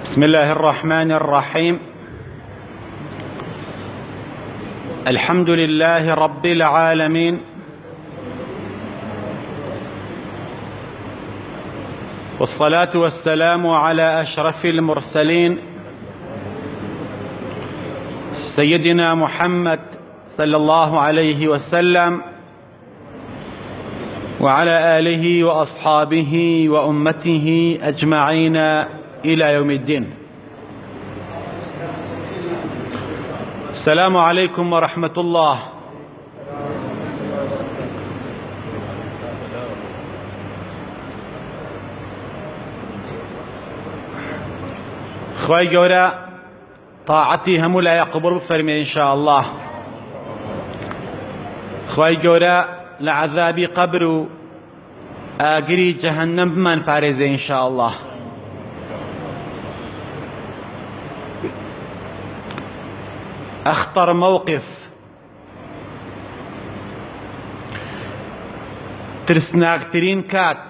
بسم الله الرحمن الرحيم. الحمد لله رب العالمين، والصلاة والسلام على أشرف المرسلين سيدنا محمد صلى الله عليه وسلم وعلى آله وأصحابه وأمته أجمعين إلى يوم الدين. السلام عليكم ورحمة الله. خواهی گەورە طاعەتی هەموو لایە قبول بفەرمێ إن شاء الله. خواهی گەورە لە عەذابی قەبر و ئاگری جەهەنەم بمان پارێزێ إن شاء الله. أخطر موقف، ترسناکترین کات،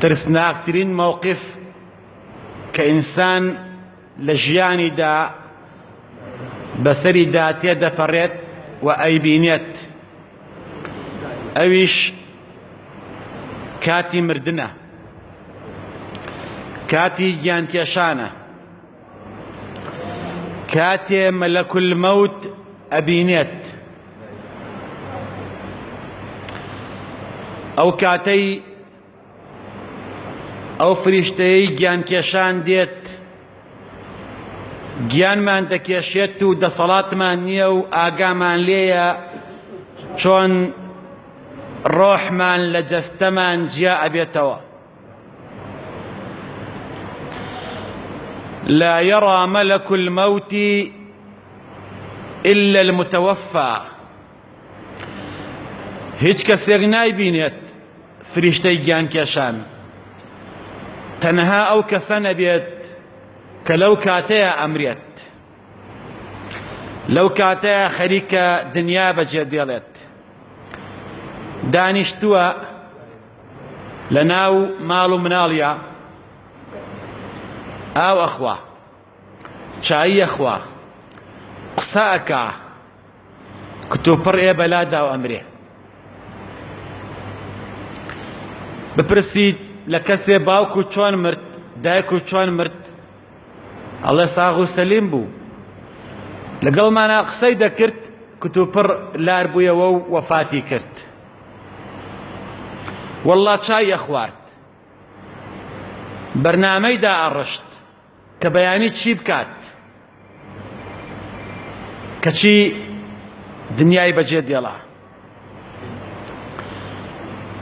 ترسناکترین موقف کە ئینسان لە ژیانیدا بەسەریدا تێدەپەڕێت و ئەیبینێت، ئەویش کاتی مردنە، کاتی گیانکێشانە، کاتێ مەلەک المەوت ئەبینێت. ئەو کاتەی ئەو فریشتەی گیانکێشان دێت، گیانمان دەکێشێت و دەسەڵاتمان نییە و ئاگامان لێیە چۆن ڕۆحمان لە جەستەمان جیا ئەبێتەوە. لا يرى ملك الموت إلا المتوفى. هیچ کەسێک نایبینێت فریشتەی گیانکێشان، تەنها ئەو کەسە نەبێت کە لەو کاتەیە ئەمرێت، لەو کاتەیە خەریکە دنیا بەجێ دێڵێت. دانیشتووە لە ناو ماڵ و مناڵیە، ئاو ئەخوا، چایی ئەخوا، قسە ئەکا، کتوپڕ ئێ بەلادا و ئەمرێ. بپرسیت لە کەسێ باوکو چۆن مرد، دایکو چۆن مرد، ئەڵێ ساغ و سەلیم بوو. لەگەڵمانە قسەی دەکرد، کتوپڕ لار بوویەوە و وەفاتی کرد. وەڵڵا چای ئەخوارد، بەرنامەی دائەڕشت کە بەیانی چی بکات، کەچی دنیای بەجێ دێڵا.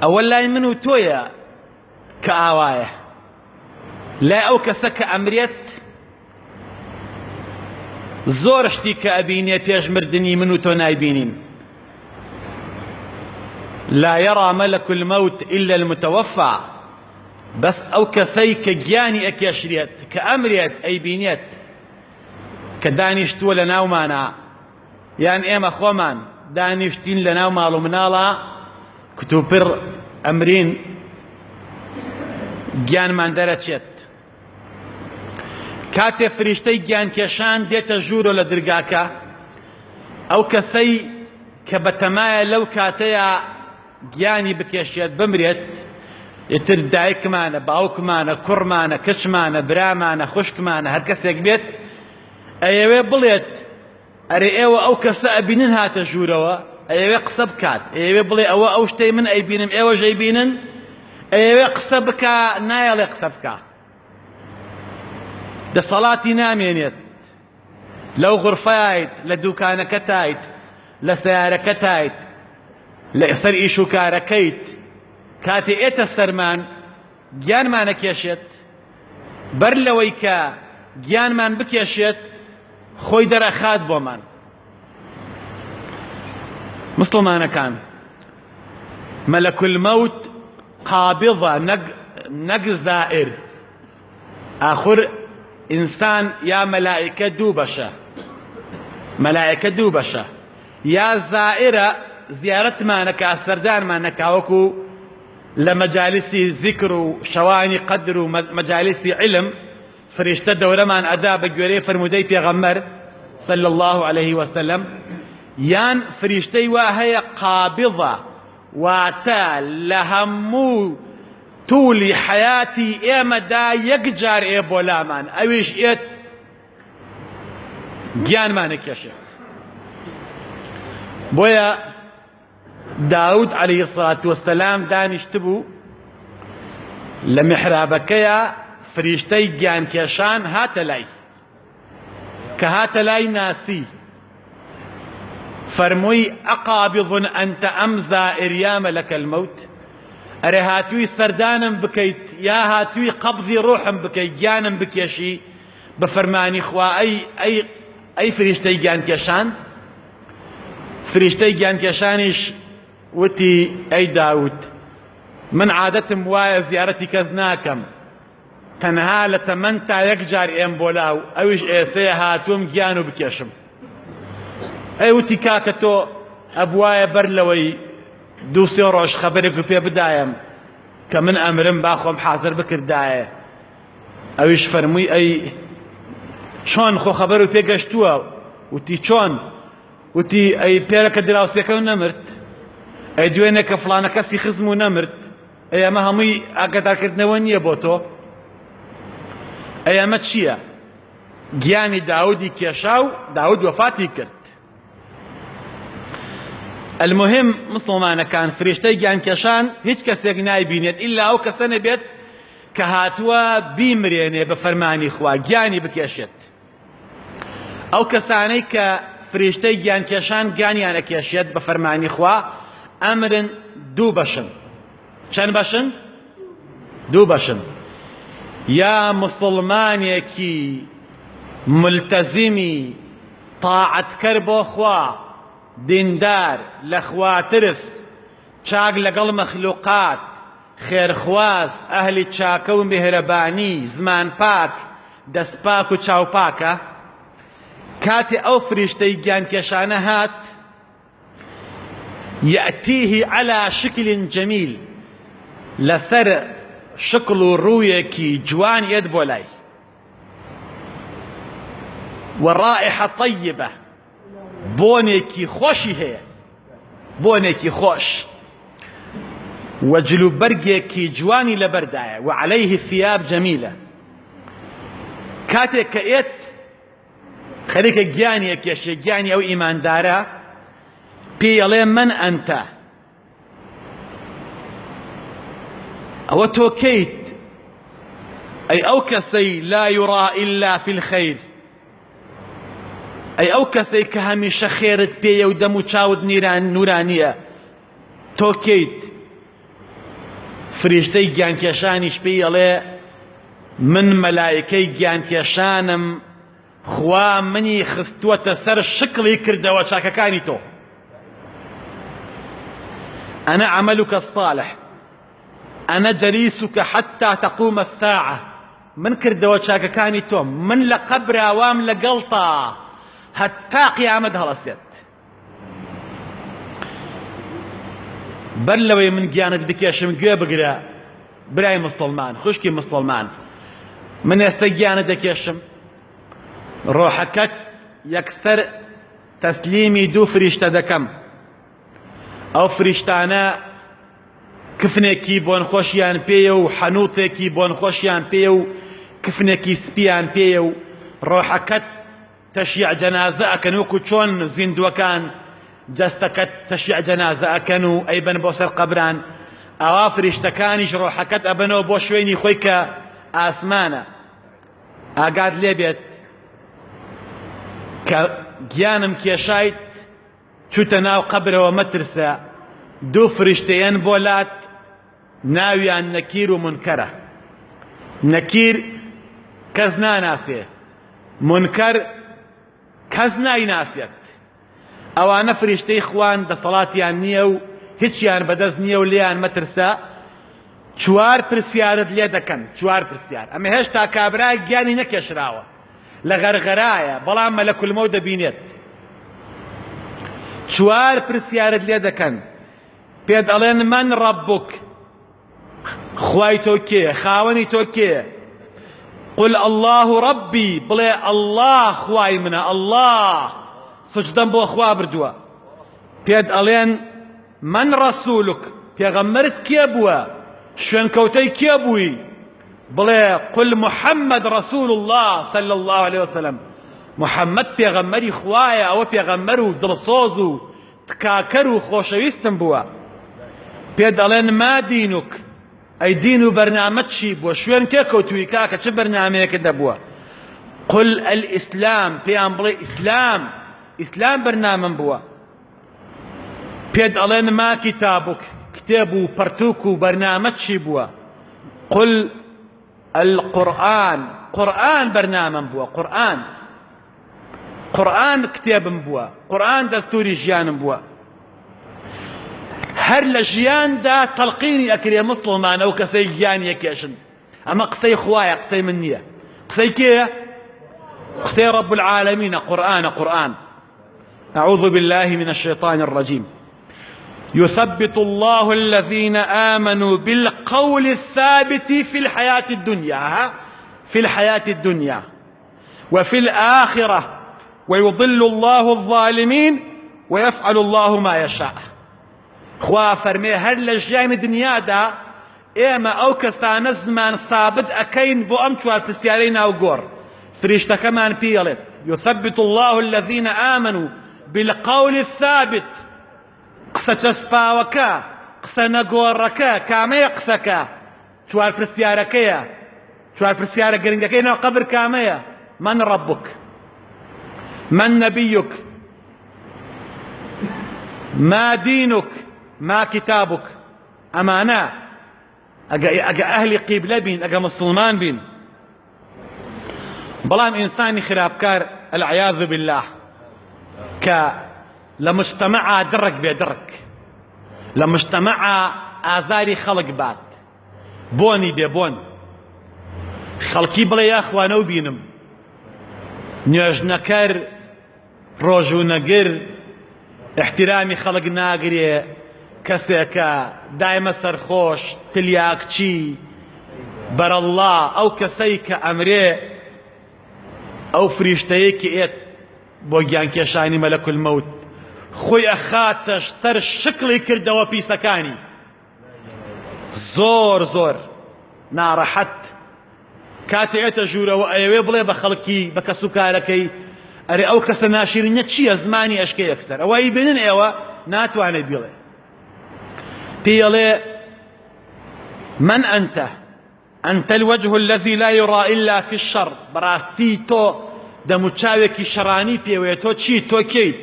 ئەوە لای من و تۆیە کە ئاوایە، لای ئەو کەسە کە ئەمرێت زۆر شتی کە ئەبینێ پێش مردنی من و تۆ نایبینین. لا يرى ملك الموت إلا المتوفى. بس ئەو کەسەی کە گیانی ئەکێشرێت، کە ئەمرێت ئەیبینێت، کە دانیشتووە لە ناومانە، یان ئێمە خۆمان دانیشتین لە ناو ماڵ و مناڵە، کتوپڕ ئەمرین، گیانمان دەرەچێت. کاتێ فریشتەی گیانکێشان دێتە ژوورۆ لە دەرگاکە، ئەو کەسەی کە بەتەمایە لەو کاتەیە گیانی بکێشێت بمرێت، ئیتر دایکمانە، باوکمانە، کوڕمانە، کچمانە، برامانە، خوشکمانە، هەر کەسێک بێت، ئەیەوێ بڵێت ئەرێ ئێوە ئەو کەسە ئەبینن هاتە ژوورەوە، ئەیەوێ قسە بکات، ئەیەوێ بڵێ ئەوە ئەو شتەی من ئەیبینم ئێوەش ئەیبینن، ئەیەوێ قسە بکا، نایەڵێ قسە بکا. دەسەڵاتی نامێنێت لەو غورفەیایت، لە دووکانەکەتایت، لە سەیارەکەتایت، لە سەر ئیش و کارەکەیت، کاتێ ئێتە سەرمان گیانمانە کێشێت، بەر لەوەی کە گیانمان بکێشێت خۆی دەرەخات بۆمان. مسلمانەکان، مەلەک المەوت قابضە، نەک زائر. ئاخر ئینسان یا مەلائکە دوو بەشە، مەلائکە دوو بەشە، یا زائرە زیارەتمانە کە سەردانمان نەکاوەکو لمجالس ذكر وشواني قدر ومجالس علم فريشتە دەورەمان ئەدا بە گوێرەی فرمودەی پێغەمبەر صلى الله عليه وسلم یان فریشتەی وا هەیە قابضە واتە لە هەموو توولی حیاتی ئێمەدا یەکجار ئێ بۆ لامان ئەویش ئێت گیانمانەکێشێت. بۆیە داود عليه الصلاة والسلام دانیشت بوو لە محرابەکەیە فریشتەی گیانکێشان هاتە لای کە هاتە لای ناسی فەرمووی ئەقابض ئەنتە ئەم زائریامە لەکە المەوت ئەرێ هاتووی سەردانم بکەیت یا هاتووی قەبضی ڕوحم بکەیت گیانم بکێشی بە فەرمانی خوا ئەی فریشتەی گیانکێشان. فریشتەی گیانکێشانیش وتی ئەی داود من عادەتم وایە زیارەتی کەس ناکەم تەنها لە تەمەن تا یەکجار ئێم بۆ لاو ئەویش ئێسەیە هاتووم گیان و بکێشم. ئەی وتی کاکە تۆ ئەبوایە بەر لەوەی دوو سێ ڕۆژ خەبەرێک و پێ بدایم کە من ئەمرم با خۆم حازر بکردایە. ئەویش فەرمووی ئەی چۆن خۆ خەبەر و پێگەشتووە؟ وتی چۆن؟ وتی ئەی پێرەکە دراوسێکە و نەمرد، ئەی دوێنێ کە فڵانە کەسی خزم و نەمرد، ئەی ئەمە هەمووی ئاگادارکردنەوە نییە بۆ تۆ؟ ئەی ئەمە چییە؟ گیانی داودی کێشا و داود وەفاتی کرد. المهم مسلمانەکان فریشتەی گیانکێشان هیچ کەسێک نایبینێت ئیلا ئەو کەسە نەبێت کە هاتووە بیمرێنێ بە فەرمانی خوا گیانی بکێشێت. ئەو کەسانەی کە فریشتەی گیانکێشان گیانیانەکێشێت بە فەرمانی خوا ئەمرن دوو بەشن. چەند بەشن؟ دوو بەشن. یا مسلمانێکی ملتەزیمی تاعەتکەر بۆ خوا دیندار لە خواترس چاک لەگەڵ مەخلوقات خێرخواز ئەهلی چاکە و میهرەبانی زمان پاک دەست پاک و چاوپاکە کاتێ ئەو فریشتەی گیانکێشانە هات یەئتیه عەلا شکل جەمیل لەسەر شکل و ڕوویەکی جوان ئێت بۆ لای وەڕائحە طەیبە بۆنێکی خۆشی هەیە بۆنێکی خۆش وەجلو بەرگێکی جوانی لەبەردایە وعەلەیه ثیاب جەمیلە. کاتێک کە ئێت خەریکە گیانیەکێشێ گیانی ئەو ئیماندارە پێی ئەڵێ من ئەنتە ئەوە تۆ کەیت ئەی ئەو کەسەی لا یوڕا ئیلا فی الخەیر ئەی ئەو کەسەی کە هەمیشە خێرت پێیە و دەم و چاوت نورانیە تۆ کەیت؟ فریشتەی گیانکێشانیش پێی ئەڵێ من مەلایکەی گیانکێشانم خوا منی خستووەتە سەر شکڵی کردەوە چاکەکانی تۆ ئەنە عەمەلوکە الصالح ئەنە جەلیسوکە حەتتا تەقومە الساعە من کردەوە چاکەکانی تۆم من لە قەبراوام لەگەڵتا هەتا قیامەت هەڵەسێت. بەر لەوەی من گیانت بکێشم گوێ بگرە برای مسلمان خوشکی مسلمان من ئێستا گیانت دەکێشم ڕۆحەکەت یەکسەر تەسلیمی دوو فریشتە دەکەم. ئەو فریشتانە کفنێکی بۆن خۆشیان پێیە و حەنووتێکی بۆن خۆشیان پێیە و کفنێکی سپیان پێیە و ڕۆحەکەت تەشیع جەنازە ئەکەن وەکو چۆن زیندوەکان جەستەکەت تەشیع جەنازە ئەکەن و ئەیبەن بۆ سەر قەبران ئەوا فریشتەکانیش ڕۆحەکەت ئەبەنەوە بۆ شوێنی خۆی کە ئاسمانە. ئاگات لێبێت کە گیانم کێشایت چوتە ناو قەبرەوە مەترسە دوو فریشتەیەن بۆ لات ناویان نەکیر و منکەرە. نەکیر کەس ناناسێ منکەر کەس نایناسێت. ئەوانە فریشتەی خوان دەسەڵاتیان نییە و هیچیان بەدەست نییە و لێیان مەترسە چوار پرسیارت لێ دەکەن چوار پرسیار. ئەمە هێشتا کابرای گیانی نەکێشراوە لە غەرغەرایە بەڵام مەلەکول مەوت دەبینێت. چوار پرسیارت لێ دەکەن پێت ئەڵێن من ڕەبوک خوای تۆ کێ خاوەنی تۆ کێ قل الله ربي بڵێ الله خوای منە الله سجدەم بۆ خوا بردووە پێت ئەڵێن من ڕەسوولک پێغەمبەرت کێ بووە شوێنکەوتەی کێ بووی بڵێ قل محەممەد ڕەسوول الله صلى الله عليه وسلم محەممەد پێغەمبەری خوایە ئەوە پێغەمبەر و دڵسۆز و تکاکەر و خۆشەویستم بووە پێت دەڵێن ما دینک ئەی دین و بەرنامەت چی بووە شوێن تێکەوتووی کاکە چ بەرنامەیەکت دەبووە قل الئیسلام پێیان بڵێ ئیسلام بەرنامەم بووە پێت ئەڵێن ما کتابک کتێب و پەرتووک و بەرنامەت چی بووە قل القورآن قورآن بەرنامەم بووە قورآن کتێبم بووە قورآن دەستوری ژیانم بووە هەر لە ژیاندا تەڵقینی ئەکرێ مسڵمانە و کەسەی گیان یەکێشن ئەمە قسەی خوایە قسەی من نییە قسەی کێیە قسەی رب العالمين قرآن أعوذ بالله من الشيطان الرجيم يثبت الله الذين آمنوا بالقول الثابت في الحياة الدنيا وفي الآخرة ويضل الله الظالمين ويفعل الله ما يشاء خوا فەرمێ هەر لە ژیانی دنیادا ئێمە ئەو کەسانە زمان ثابت ئەکەین بۆ ئەم چوار پرسیارەی ناوگۆڕ فریشتەکەمان پێڵێت يثبت الله الذين آمنوا بالقول الثابت قسە چەسپاوەکە قسە نەگۆڕەکە کامەیە قسەکە چوار پرسیارەکەیە چوار پرسیارە گرنگەکەی ناو قەبر کامەیە من ربك من نبيك ما دينك ما كتابك أمانة أجا أهل قبلة بين أجا مسلمان بين بلام إنساني خرابكار العياذ بالله لمجتمع درك بيدرك لمجتمع آزاري خلق بعد بوني بيبون خلقي بلا يا أخوانو بينم نيوج نكر روجو نقر احترامي خلق ناقري كسيكا دايما سرخوش تلياك چي بر الله او كسيك امري او فريشتيك ايت بوغيان كيشاني ملك الموت خوي اخاتش سر شكلي كردوا بيسكاني زور نارحت كاتي اتجورا وايوي بلي بخلقي بكسوكاركي اري او كسناشيرين چي زماني اشكي اكثر او اي بينن ايوا ناتواني بيلي من أنت الوجه الذي لا يرى إلا في الشر براستي تو دموچاوێکی شەڕانی پێوێ تۆ چی تۆ کەیت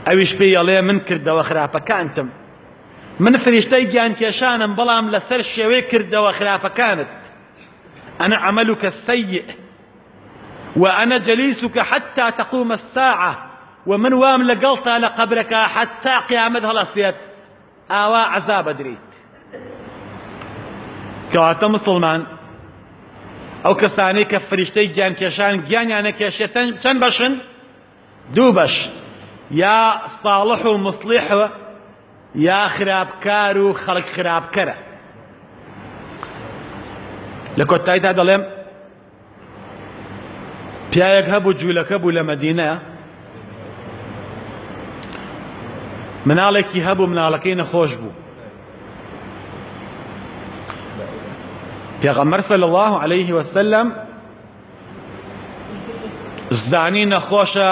ئەویش پێیەڵێ من کردەوە خراپەکانتم من فریشتەی گیانکێشانم بەڵام لەسەر شێوەی کردەوە خراپەکانت أنا عملك السيء وأنا جليسك حتى تقوم الساعة ومن وام لقلتا لقبرك حتى قيامت هەڵەسێت ئاوا عەزابە درێت کەواتە مسلمان ئەو کەسانەی کە فریشتەی گیانکێشان گیانیان نەکێشێت چەند بەشن دوو بەش یا ساڵح و مصلیح یا خراپکار و خەڵک خراپکەرە لە کۆتاییدا دەڵێم پیاوێک هەبوو جوولەکە بوو لە مەدینە مناڵێکی هەبوو مناڵەکەی نەخۆش بوو پێغەمبەر صلی الله عليه وسلم زانی نەخۆشە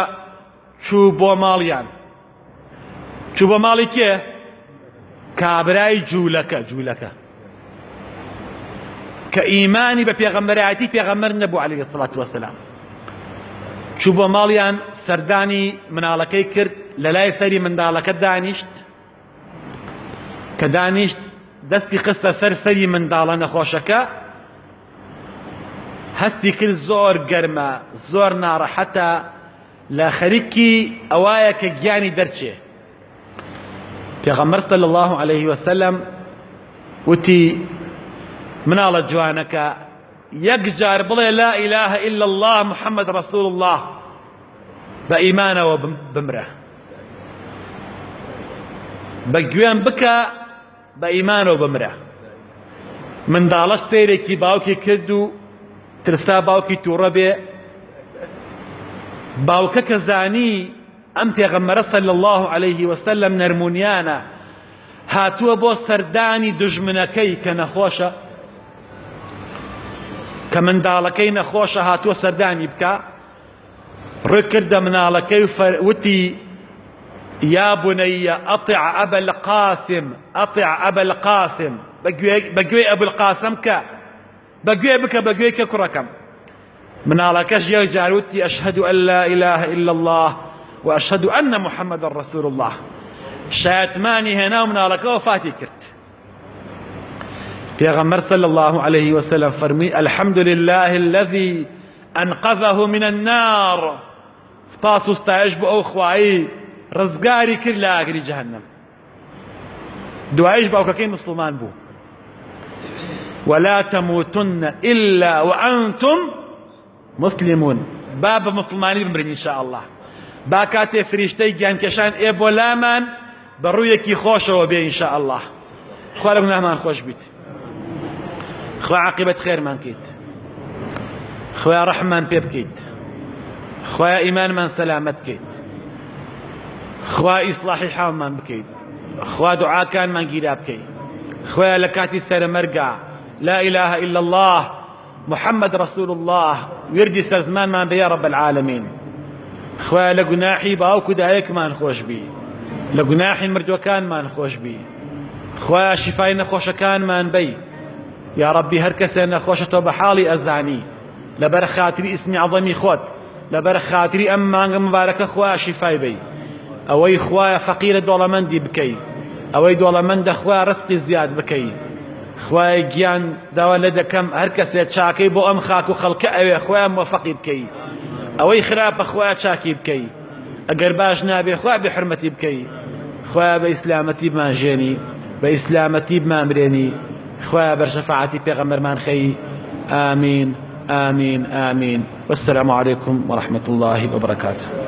چوو بۆ ماڵیان چوو بۆ ماڵی کێ کابرای جوولەکە کە ئیمانی بە پێغەمبەرایەتی پێغەمبەر نەبوو عليه الصلاة والسلام چوو بۆ ماڵیان سەردانی مناڵەکەی کرد لە لای سەری منداڵەکە دانیشت کە دانیشت دەستی خستە سەر سەری منداڵە نەخۆشەکە هەستی کرد زۆر گەرمە زۆر ناڕەحەتە لە خەریکی ئەوایە کە گیانی دەرچێ پێغەمبەر صلی الله عليه وسلم وتی مناڵە جوانەکە یەک جار بڵێ لا إله إلا الله محمد رسول الله بە ئیمانەوە بمرە بە گوێم بکە بە ئیمانەوە بمرە منداڵەش سەیرێکی باوکی کرد و ترسا باوکی تووڕە بێ. باوکە کە زانی ئەم پێغەمبەرە صلی الله عليه وسلم نەرمونیانە هاتووە بۆ سەردانی دژمنەکەی کە نەخۆشە، کە منداڵەکەی نەخۆشە هاتووە سەردانی بکە. ڕووی کردە مناڵەکەی و وتی یا بنەیە ئەطیع ئەبە القاسم، ئەطیع ئەبە القاسم، بەگوێی ئەبو القاسم کە، بەگوێ بکە، بەگوێی کە کوڕەکەم. مناڵەکەش یەک جار وتی ئەشهەد ئەن لا إله إلا الله وأشهد أن محمد رسول الله. شایەتمانی هێنا و مناڵەکە وەفاتی کرد. پێغەمبەر صلی الله عليه وسلم فەرمی الحمد لله الذي أنقذه من النار. سپاس و ستایش بۆ ئەو خوایی ڕزگاری کرد لە ئاگری جەهەنەم. دواییش باوکەکەی مسلمان بوو. ولا تموتن إلا وأنتم مسلمون. با بە مسلمانی بمرین ئینشاء الله. با کاتێ فریشتەی گیانکێشان ئێ بۆ لامان بە ڕوویەکی خۆشەوە بێ ئینشاء الله. خوا لە گوناهمان خۆش بیت، خوا عاقبەت خێرمان کەیت، خوا ڕەحممان پێ بکەیت، خوا ئیمانمان سەلامەت کەیت، خوا ئیسلاحی حاڵمان بکەیت، خوا دوعاکانمان گیرا بکەیت، خوا لە کاتی سەرمەرگا لا إله إلا الله محمد رسول الله وردی سەر زمانمان بە یا رب العالمین. خوا لە گوناحی باوک و دایکمان خۆش بی، لە گوناحی مردوەکانمان خۆش بی، خوا شیفای نەخۆشەکانمان بی. یا ربی هەر کەسێ نەخۆشە تۆ بە حاڵی ئەزانی، لەبەر خاتری ئیسمی عەظەمی خۆت، لەبەر خاتری ئەم مانگە مبارەکە خوا شیفای بی. ئەوەی خوایە فەقیرە دۆڵەمەندی بکەی، ئەوەی دۆڵەمەندە خوا ڕزقی زیاد بکەی. خوای گیان داوا لە دەکەم هەر کەسێ چاکەی بۆ ئەم خاک و خەڵکە ئەوێ خوا موفەقی بکەی، ئەوەی خراپە خوا چاکی بکەی، ئەگەر باش نابێ خوا بێ حرمەتی بکەی. خوا بە ئیسلامەتی بمانژێنی، بە ئیسلامەتی بمامرێنی، خوا بەر شەفاعەتی پێغەمبەرمان خەی. آمین آمین آمین. والسلام عليكم ورحمة الله وبركاته.